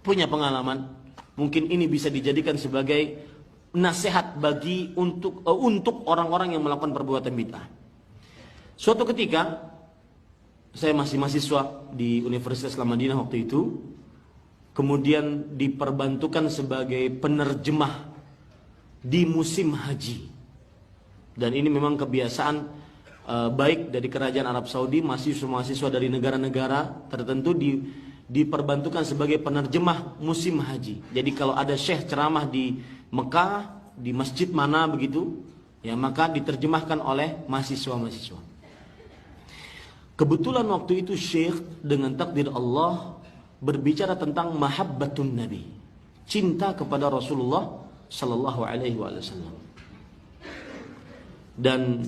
punya pengalaman, mungkin ini bisa dijadikan sebagai nasihat bagi untuk orang-orang yang melakukan perbuatan bid'ah. Suatu ketika saya masih mahasiswa di Universitas Madinah waktu itu, kemudian diperbantukan sebagai penerjemah di musim haji. Dan ini memang kebiasaan baik dari kerajaan Arab Saudi, mahasiswa-mahasiswa dari negara-negara tertentu diperbantukan sebagai penerjemah musim haji. Jadi kalau ada syekh ceramah di Mekah, di masjid mana begitu, ya maka diterjemahkan oleh mahasiswa-mahasiswa. Kebetulan waktu itu syekh dengan takdir Allah berbicara tentang mahabbatun Nabi, cinta kepada Rasulullah sallallahu alaihi wasallam. Dan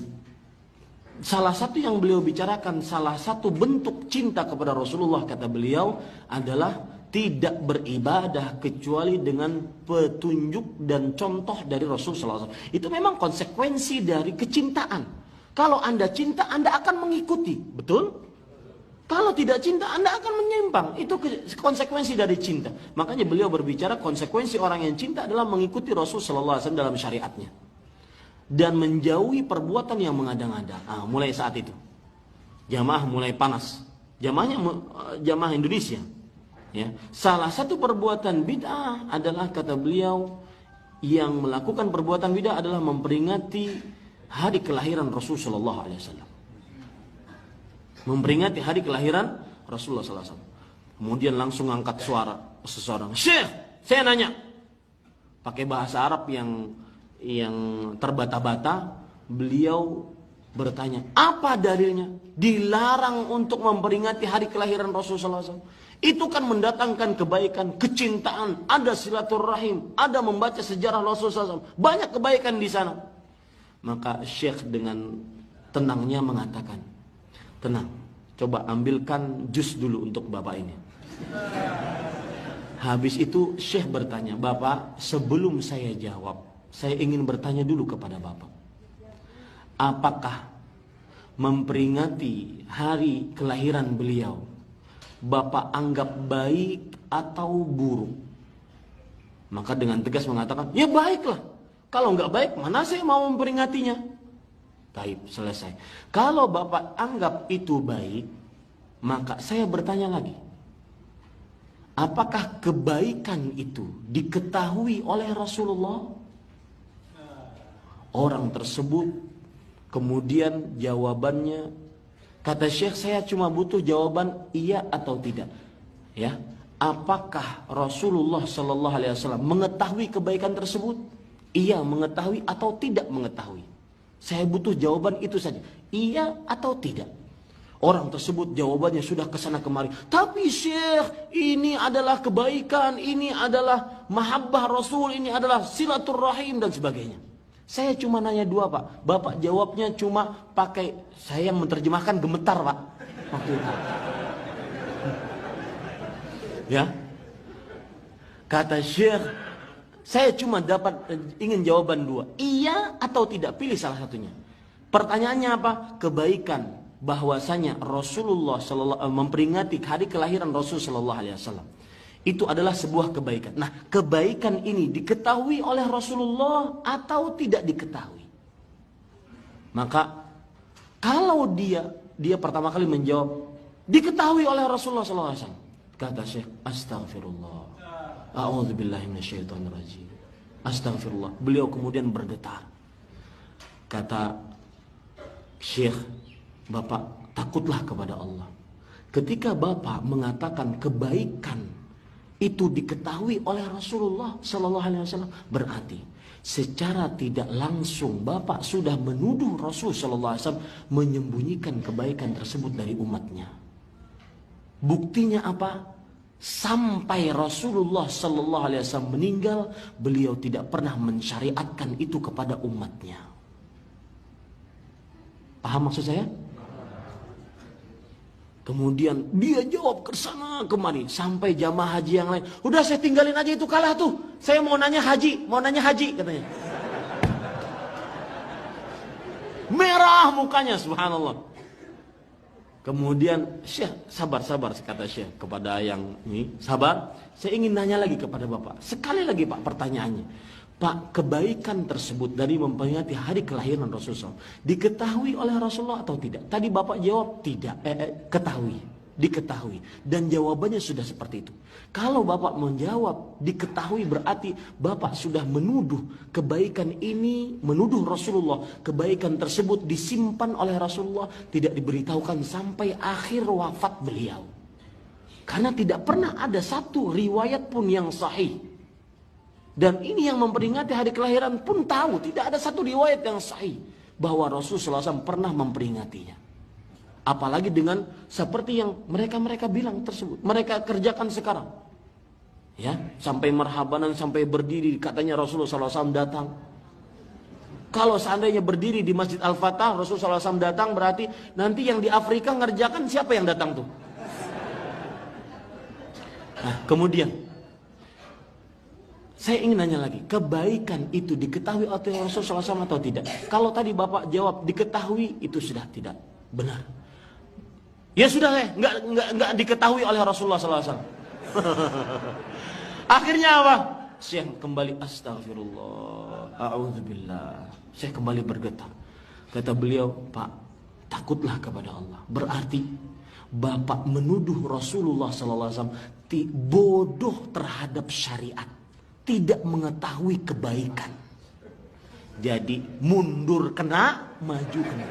salah satu yang beliau bicarakan, salah satu bentuk cinta kepada Rasulullah, kata beliau, adalah tidak beribadah kecuali dengan petunjuk dan contoh dari Rasulullah SAW. Itu memang konsekuensi dari kecintaan. Kalau Anda cinta, Anda akan mengikuti, betul? Kalau tidak cinta, Anda akan menyimpang. Itu konsekuensi dari cinta. Makanya beliau berbicara konsekuensi orang yang cinta adalah mengikuti Rasulullah SAW dalam syariatnya dan menjauhi perbuatan yang mengada-ngada. Mulai saat itu jamaah mulai panas, jamaah Indonesia, ya. Salah satu perbuatan bid'ah adalah, kata beliau, yang melakukan perbuatan bid'ah adalah memperingati hari kelahiran Rasulullah SAW. Memperingati hari kelahiran Rasulullah SAW. Kemudian langsung angkat suara seseorang, "Syekh, saya nanya," pakai bahasa Arab yang terbata-bata, beliau bertanya, "Apa dalilnya dilarang untuk memperingati hari kelahiran Rasulullah SAW? Itu kan mendatangkan kebaikan, kecintaan, ada silaturahim, ada membaca sejarah Rasulullah SAW, banyak kebaikan di sana." Maka Syekh dengan tenangnya mengatakan, "Tenang, coba ambilkan jus dulu untuk bapak ini." Habis itu Syekh bertanya, "Bapak, sebelum saya jawab, saya ingin bertanya dulu kepada bapak. Apakah memperingati hari kelahiran beliau bapak anggap baik atau buruk?" Maka dengan tegas mengatakan, "Ya baiklah. Kalau nggak baik, mana saya mau memperingatinya?" Baik, selesai. Kalau bapak anggap itu baik, maka saya bertanya lagi, apakah kebaikan itu diketahui oleh Rasulullah? Orang tersebut kemudian jawabannya, kata Syekh, saya cuma butuh jawaban iya atau tidak. Ya, apakah Rasulullah Sallallahu Alaihi Wasallam mengetahui kebaikan tersebut? Iya mengetahui atau tidak mengetahui? Saya butuh jawaban itu saja, iya atau tidak. Orang tersebut jawabannya sudah kesana kemari, "Tapi Syekh, ini adalah kebaikan, ini adalah mahabbah Rasul, ini adalah silaturahim dan sebagainya." Saya cuma nanya dua, Pak. Bapak jawabnya cuma pakai, saya yang menerjemahkan, gemetar, Pak. Waktu itu. Ya. Kata Syekh, saya cuma ingin jawaban dua, iya atau tidak, pilih salah satunya. Pertanyaannya apa? Kebaikan, bahwasanya Rasulullah memperingati hari kelahiran Rasul Sallallahu Alaihi Wasallam. Itu adalah sebuah kebaikan. Nah, kebaikan ini diketahui oleh Rasulullah atau tidak diketahui? Maka kalau dia pertama kali menjawab diketahui oleh Rasulullah SAW, kata Syekh, "Astaghfirullah, a'udzubillahi minasyaitonirrajim, astaghfirullah." Beliau kemudian bergetar. Kata Syekh, "Bapak takutlah kepada Allah. Ketika Bapak mengatakan kebaikan itu diketahui oleh Rasulullah Sallallahu Alaihi Wasallam, berarti secara tidak langsung Bapak sudah menuduh Rasul Sallallahu Alaihi Wasallam menyembunyikan kebaikan tersebut dari umatnya. Buktinya apa? Sampai Rasulullah Sallallahu Alaihi Wasallam meninggal, beliau tidak pernah mensyariatkan itu kepada umatnya." Paham maksud saya? Kemudian dia jawab ke sana kemari sampai jamaah haji yang lain, "Udah saya tinggalin aja itu, kalah tuh. Saya mau nanya haji katanya. Merah mukanya, subhanallah. Kemudian Syekh, sabar kata Syekh kepada yang ini, sabar. Saya ingin nanya lagi kepada Bapak. Sekali lagi Pak pertanyaannya. Pak, kebaikan tersebut dari memperingati hari kelahiran Rasulullah diketahui oleh Rasulullah atau tidak? Tadi Bapak jawab tidak, diketahui. Dan jawabannya sudah seperti itu. Kalau Bapak menjawab diketahui berarti Bapak sudah menuduh kebaikan ini, menuduh Rasulullah. Kebaikan tersebut disimpan oleh Rasulullah, tidak diberitahukan sampai akhir wafat beliau. Karena tidak pernah ada satu riwayat pun yang sahih. Dan ini yang memperingati hari kelahiran pun tahu, tidak ada satu riwayat yang sahih bahwa Rasulullah SAW pernah memperingatinya. Apalagi dengan seperti yang mereka bilang tersebut, mereka kerjakan sekarang. Ya, sampai merhabanan, sampai berdiri, katanya Rasulullah SAW datang. Kalau seandainya berdiri di Masjid Al-Fatah, Rasulullah SAW datang, berarti nanti yang di Afrika ngerjakan siapa yang datang tuh? Nah, kemudian saya ingin nanya lagi, kebaikan itu diketahui oleh Rasulullah SAW atau tidak? Kalau tadi Bapak jawab diketahui, itu sudah tidak benar. Ya sudah, nggak diketahui oleh Rasulullah SAW. Akhirnya apa? Syekh kembali astagfirullah, a'udzubillah. Syekh kembali bergetar. Kata beliau, Pak, takutlah kepada Allah. Berarti Bapak menuduh Rasulullah SAW bodoh terhadap syariat, tidak mengetahui kebaikan. Jadi mundur kena, maju kena.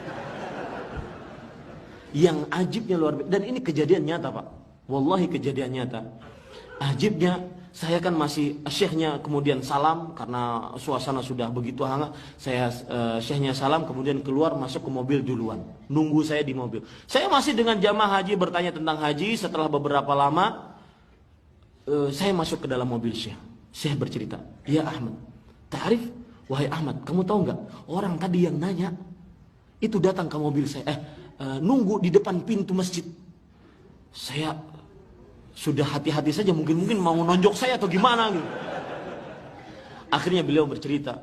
Yang ajibnya luar biasa. Dan ini kejadian nyata Pak. Wallahi kejadian nyata. Ajibnya, saya kan masih, syekhnya kemudian salam. Karena suasana sudah begitu hangat. Saya syekhnya salam, kemudian keluar masuk ke mobil duluan. Nunggu saya di mobil. Saya masih dengan jamaah haji bertanya tentang haji. Setelah beberapa lama, saya masuk ke dalam mobil syekh. Syekh bercerita, ya Ahmad, ta'rif, wahai Ahmad, kamu tahu nggak? Orang tadi yang nanya, itu datang ke mobil saya. Nunggu di depan pintu masjid. Saya sudah hati-hati saja, mungkin mau nonjok saya atau gimana gitu. Akhirnya beliau bercerita,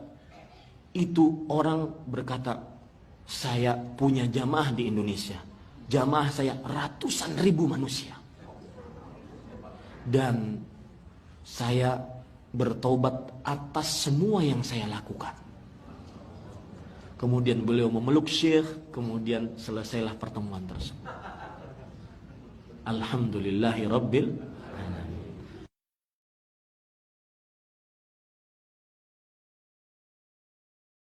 itu orang berkata, saya punya jamaah di Indonesia. Jamaah saya ratusan ribu manusia. Dan saya bertobat atas semua yang saya lakukan. Kemudian beliau memeluk syekh, kemudian selesailah pertemuan tersebut. Alhamdulillahi Rabbil